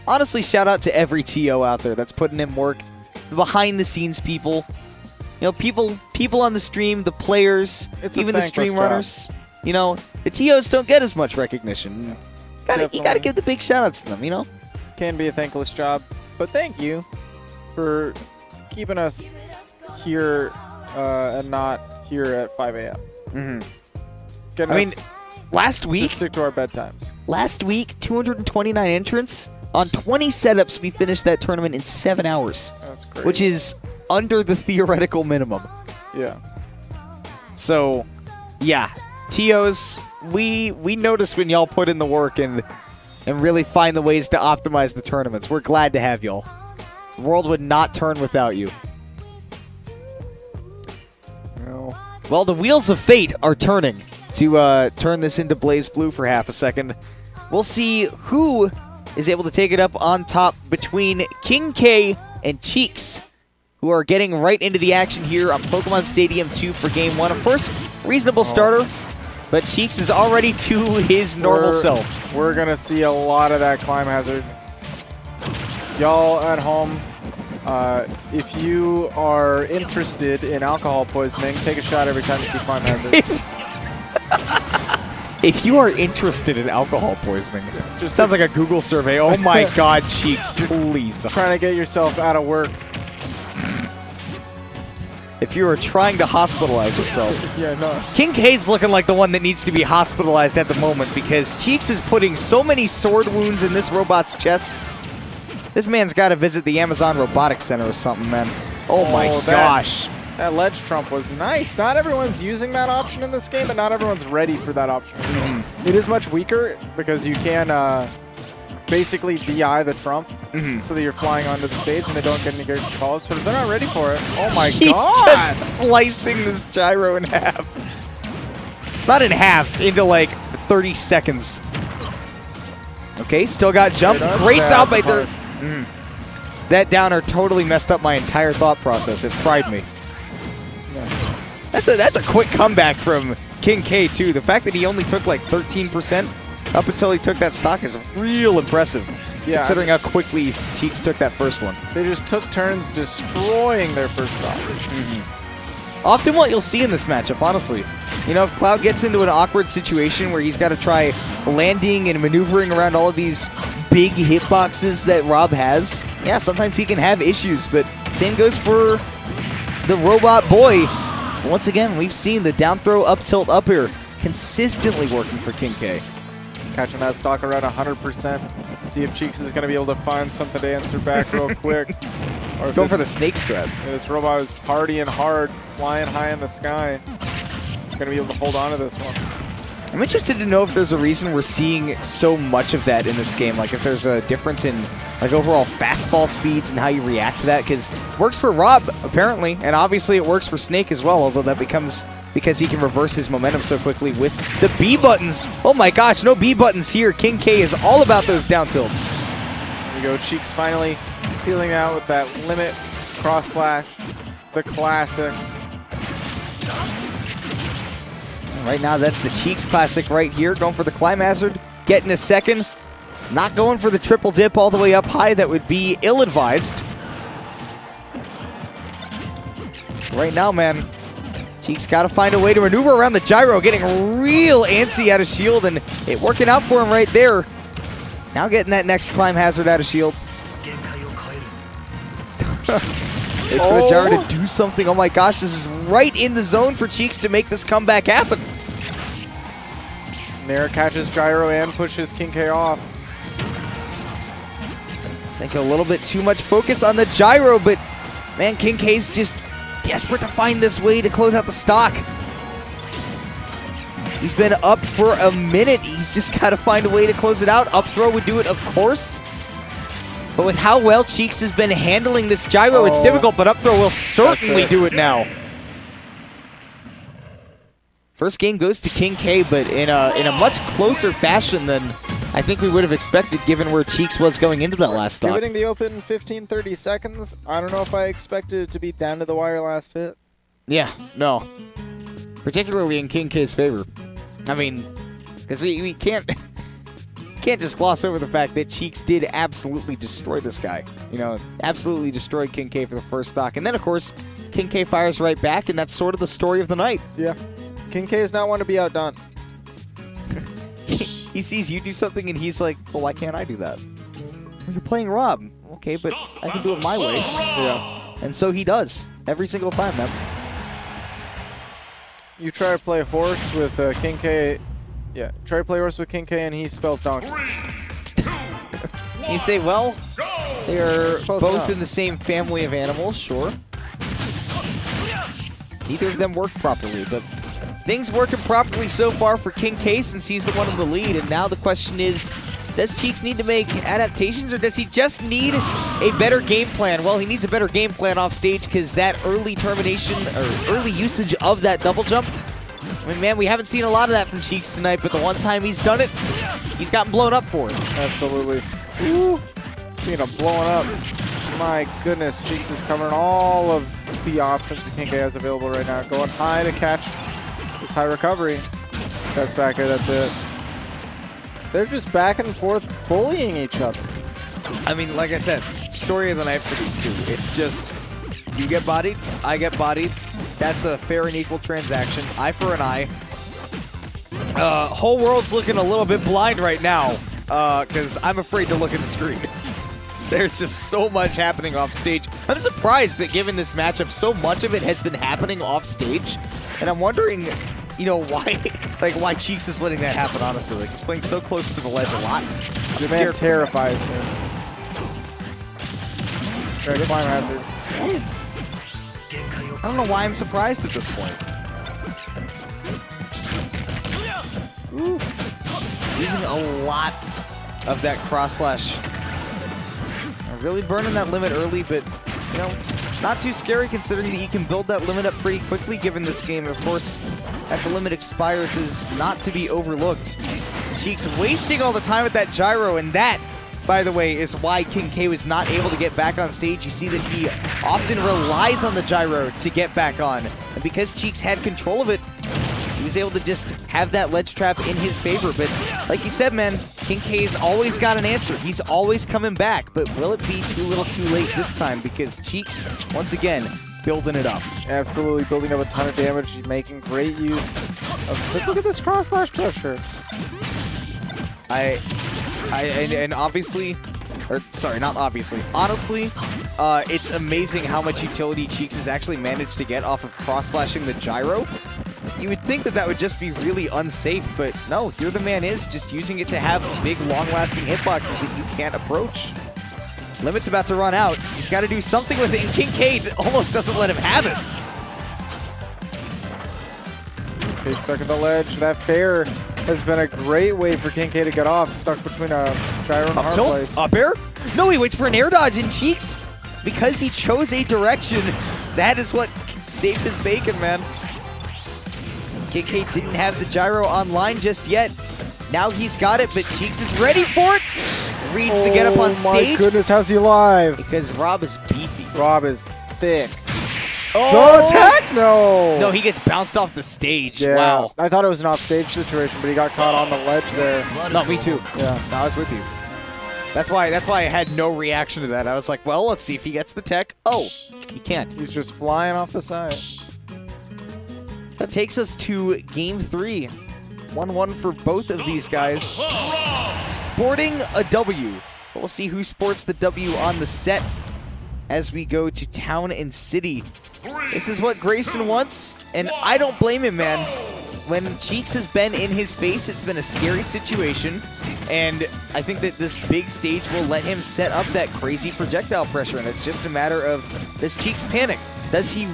honestly, shout out to every TO out there that's putting in work. The behind-the-scenes people. You know, people on the stream, the players, even the stream runners. You know, the TOs don't get as much recognition. You gotta give the big shout-outs to them, you know? Can be a thankless job, but thank you for keeping us here and not here at 5 a.m. I mean, last week, stick to our bedtimes. Last week, 229 entrants. On 20 setups, we finished that tournament in 7 hours. That's great. Which is under the theoretical minimum. Yeah. So, yeah. TOs, we notice when y'all put in the work and really find the ways to optimize the tournaments. We're glad to have y'all. The world would not turn without you. No. Well, the wheels of fate are turning to turn this into Blaze Blue for half a second. We'll see who is able to take it up on top between KingK and Cheeks, who are getting right into the action here on Pokemon Stadium 2 for Game 1. Of course, reasonable starter, but Cheeks is already to his normal self. We're going to see a lot of that climb hazard. Y'all at home, if you are interested in alcohol poisoning, take a shot every time you see climb hazard. If you are interested in alcohol poisoning, just sounds like a Google survey. Oh my God, Cheeks, please. Trying to get yourself out of work. If you are trying to hospitalize yourself. Yeah, no. KingK's looking like the one that needs to be hospitalized at the moment because Cheeks is putting so many sword wounds in this robot's chest. This man's got to visit the Amazon Robotics Center or something, man. Oh my gosh. That ledge trump was nice. Not everyone's using that option in this game, but not everyone's ready for that option. It is much weaker because you can basically DI the trump so that you're flying onto the stage and they don't get any good calls. But if they're not ready for it, oh my God. He's just slicing this gyro in half. Not in half, into like 30 seconds. Okay, still got jump. Great thought by there. That downer totally messed up my entire thought process. It fried me. That's a quick comeback from KingK too. The fact that he only took like 13% up until he took that stock is real impressive. Yeah, considering how quickly Cheeks took that first one. They just took turns destroying their first stock. Often what you'll see in this matchup, honestly. You know, if Cloud gets into an awkward situation where he's got to try landing and maneuvering around all of these big hitboxes that Rob has, yeah, sometimes he can have issues, but same goes for the robot boy. Once again, we've seen the down throw, up tilt, up air consistently working for KingK. Catching that stock around 100%. See if Cheeks is going to be able to find something to answer back real quick. Or going for the snake strap. This robot is partying hard, flying high in the sky. Going to be able to hold on to this one. I'm interested to know if there's a reason we're seeing so much of that in this game. Like if there's a difference in like overall fastball speeds and how you react to that. Because it works for Rob, apparently. And obviously it works for Snake as well. Although that becomes because he can reverse his momentum so quickly with the B buttons. Oh my gosh, no B buttons here. KingK is all about those down tilts. There we go. Cheeks finally sealing out with that limit cross slash. The classic. Right now, that's the Cheeks classic right here. Going for the climb hazard, getting a second. Not going for the triple dip all the way up high. That would be ill-advised. Right now, man, Cheeks got to find a way to maneuver around the gyro, getting real antsy out of shield, and it working out for him right there. Now getting that next climb hazard out of shield. It's for the gyro to do something. Oh my gosh, this is right in the zone for Cheeks to make this comeback happen. Nair catches gyro and pushes KingK off. I think a little bit too much focus on the gyro, but man, KingK's just desperate to find this way to close out the stock. He's been up for a minute. He's just got to find a way to close it out. Up throw would do it, of course. But with how well Cheeks has been handling this gyro, it's difficult, but up throw will certainly do it now. First game goes to KingK, but in a much closer fashion than I think we would have expected given where Cheeks was going into that last stock. Giving the open 15-30 seconds, I don't know if I expected it to be down to the wire last hit. Yeah, no. Particularly in KingK's favor. I mean, because we can't can't just gloss over the fact that Cheeks did absolutely destroy this guy. You know, absolutely destroyed KingK for the first stock. And then, of course, KingK fires right back, and that's sort of the story of the night. Yeah. KingK is not one to be outdone. He sees you do something, and he's like, well, why can't I do that? Well, you're playing Rob. Okay, but I can do it my way. Yeah. And so he does, every single time, man. You try to play horse with KingK. Yeah, try to play horse with KingK, and he spells donkey. You say, well, they're Close both enough. in the same family of animals, sure. Neither of them work properly, but things working properly so far for KingK since he's the one in the lead. And now the question is, does Cheeks need to make adaptations, or does he just need a better game plan? Well, he needs a better game plan off stage because that early termination or early usage of that double jump, I mean, man, we haven't seen a lot of that from Cheeks tonight, but the one time he's done it, he's gotten blown up for it. Absolutely. Ooh. Speaking of blowing up, my goodness, Cheeks is covering all of the options that KingK has available right now. Going high to catch this high recovery. That's back there, that's it. They're just back and forth bullying each other. I mean, like I said, story of the night for these two. It's just, you get bodied, I get bodied. That's a fair and equal transaction. Eye for an eye. Whole world's looking a little bit blind right now because I'm afraid to look at the screen. There's just so much happening off stage. I'm surprised that given this matchup, so much of it has been happening off stage. And I'm wondering, you know, why Cheeks is letting that happen, honestly. Like, he's playing so close to the ledge a lot. The man terrifies me. Try to climb hazard. I don't know why I'm surprised at this point. Ooh. Using a lot of that cross slash. Really burning that limit early, but, you know, not too scary considering that you can build that limit up pretty quickly given this game. Of course, that the limit expires is not to be overlooked. Cheeks wasting all the time with that gyro, and that, by the way, is why KingK was not able to get back on stage. You see that he often relies on the gyro to get back on. And because Cheeks had control of it, he was able to just have that ledge trap in his favor. But like you said, man, KingK's always got an answer. He's always coming back. But will it be too little too late this time? Because Cheeks, once again, building it up. Absolutely building up a ton of damage. He's making great use of, look at this cross slash pressure. And obviously, or sorry, not obviously, honestly, it's amazing how much utility Cheeks has actually managed to get off of cross-slashing the gyro. You would think that that would just be really unsafe, but no, here the man is, just using it to have big, long-lasting hitboxes that you can't approach. Limit's about to run out. He's got to do something with it, and KingK almost doesn't let him have it. Okay, stuck at the ledge. That fair has been a great way for KingK to get off. Stuck between a gyro and a hard place. Up air? No, he waits for an air dodge, and Cheeks, because he chose a direction, that is what saved his bacon, man. KingK didn't have the gyro online just yet. Now he's got it, but Cheeks is ready for it. Reads the get up on stage. Oh my goodness, how's he alive? Because Rob is beefy. Rob is thick. Oh! The attack? No. No, he gets bounced off the stage. Yeah. Wow. I thought it was an off-stage situation, but he got caught on the ledge there. No, me too. Yeah. No, I was with you. That's why I had no reaction to that. I was like, well, let's see if he gets the tech. Oh, he can't. He's just flying off the side. That takes us to Game 3. 1-1 for both of these guys. Sporting a W. We'll see who sports the W on the set as we go to Town and City. This is what Grayson wants, and I don't blame him, man. When Cheeks has been in his face, it's been a scary situation, and I think that this big stage will let him set up that crazy projectile pressure, and it's just a matter of, does Cheeks panic? Does he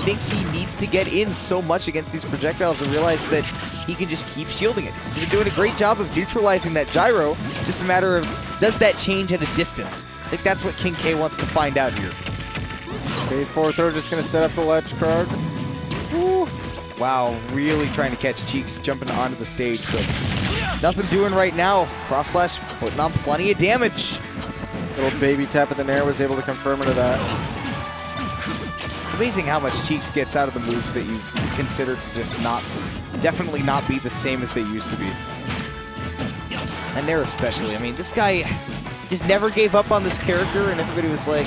think he needs to get in so much against these projectiles and realize that he can just keep shielding it? He's been doing a great job of neutralizing that gyro, just a matter of, does that change at a distance? I think that's what KingK wants to find out here. Okay, fourth throw, just going to set up the ledge card. Woo. Wow, really trying to catch Cheeks jumping onto the stage, but nothing doing right now. Cross slash putting on plenty of damage. Little baby tap in the nair was able to confirm into that. It's amazing how much Cheeks gets out of the moves that you consider to just definitely not be the same as they used to be. And Nair especially. I mean, this guy just never gave up on this character, and everybody was like,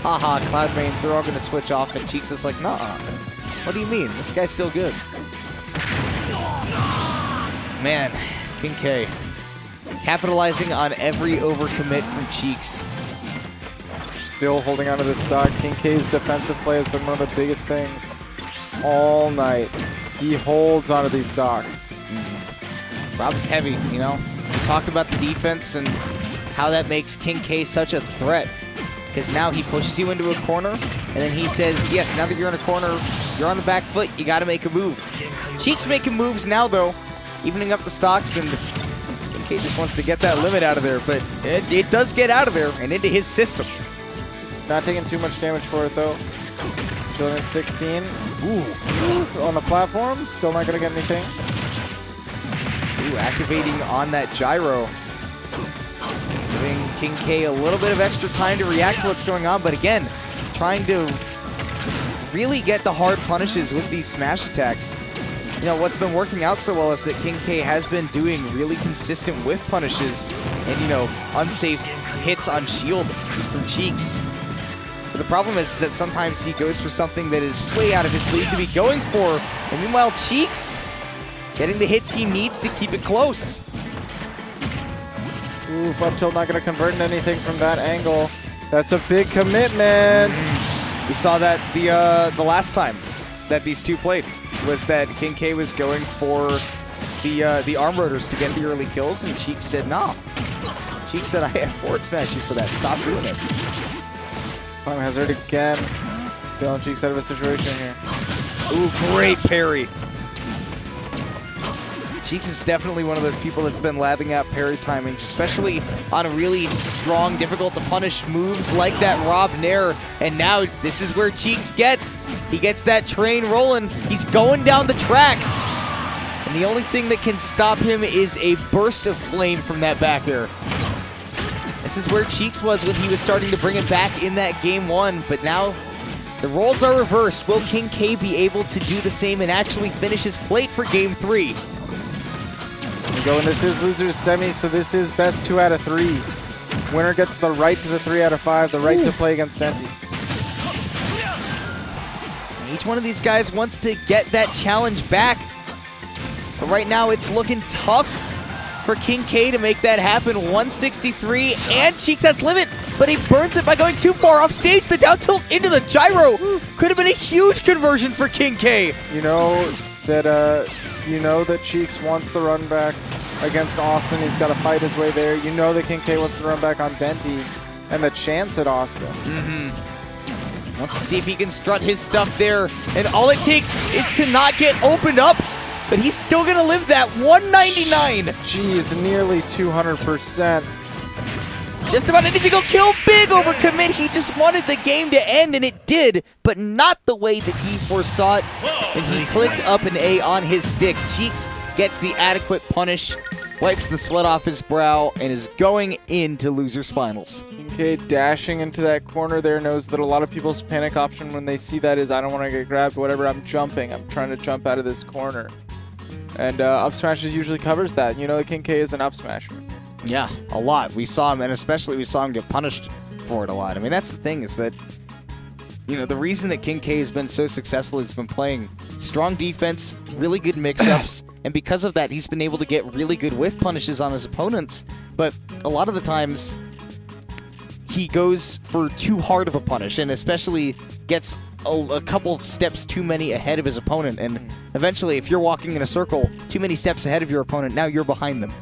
haha, Cloud mains, they're all going to switch off, and Cheeks was like, nah. What do you mean? This guy's still good. Man, KingK capitalizing on every overcommit from Cheeks. Still holding on to this stock. KingK's defensive play has been one of the biggest things all night. He holds onto these stocks. Rob's heavy, you know. We talked about the defense and how that makes KingK such a threat. Because now he pushes you into a corner, and then he says, yes, now that you're in a corner, you're on the back foot, you got to make a move. Cheeks making moves now, though, evening up the stocks, and KingK just wants to get that limit out of there, but it does get out of there and into his system. Not taking too much damage for it, though. Chilling at 16. Ooh, on the platform, still not going to get anything. Ooh, activating on that gyro. Giving KingK a little bit of extra time to react to what's going on, but again, trying to really get the hard punishes with these smash attacks. You know, what's been working out so well is that KingK has been doing really consistent whiff punishes and, you know, unsafe hits on shield from Cheeks. But the problem is that sometimes he goes for something that is way out of his league to be going for, and meanwhile Cheeks getting the hits he needs to keep it close. Oof, up tilt not going to convert into anything from that angle. That's a big commitment. We saw that the last time that these two played, was that KingK was going for the arm rotors to get the early kills, and Cheeks said, nah. Cheeks said, I have forward smash you for that. Stop doing it. Time hazard again. Feeling Cheeks out of a situation here. Ooh, great parry. Cheeks is definitely one of those people that's been labbing out parry timings, especially on really strong, difficult to punish moves like that Rob Nair. And now this is where Cheeks gets. He gets that train rolling. He's going down the tracks. And the only thing that can stop him is a burst of flame from that back air. This is where Cheeks was when he was starting to bring it back in that game one, but now the roles are reversed. Will KingK be able to do the same and actually finish his plate for game 3? And this is losers semi, so this is best 2 out of 3. Winner gets the right to the 3 out of 5, the right to play against Denti. Each one of these guys wants to get that challenge back. But right now it's looking tough for KingK to make that happen. 163, and Cheeks has limit, but he burns it by going too far off stage. The down tilt into the gyro could have been a huge conversion for KingK. You know that Cheeks wants the run back against Austin. He's got to fight his way there. You know that KingK wants to run back on Denti and the chance at Austin. Wants to see if he can strut his stuff there, and all it takes is to not get opened up, but he's still going to live that 199. Jeez, nearly 200%. Just about anything will kill. Big overcommit. He just wanted the game to end, and it did, but not the way that he foresaw it. And he clicked up an A on his stick. Cheeks gets the adequate punish, wipes the sweat off his brow, and is going into losers finals. KingK dashing into that corner there, knows that a lot of people's panic option when they see that is, I don't want to get grabbed, whatever, I'm jumping. I'm trying to jump out of this corner. And up smashes usually covers that. You know that KingK is an up smasher. Yeah, a lot. We saw him, and especially we saw him get punished for it a lot. I mean, that's the thing, is that, you know, the reason that KingK has been so successful is been playing strong defense, really good mix-ups, and because of that, he's been able to get really good whiff punishes on his opponents. But a lot of the times, he goes for too hard of a punish, and especially gets a couple steps too many ahead of his opponent. And eventually, if you're walking in a circle too many steps ahead of your opponent, now you're behind them.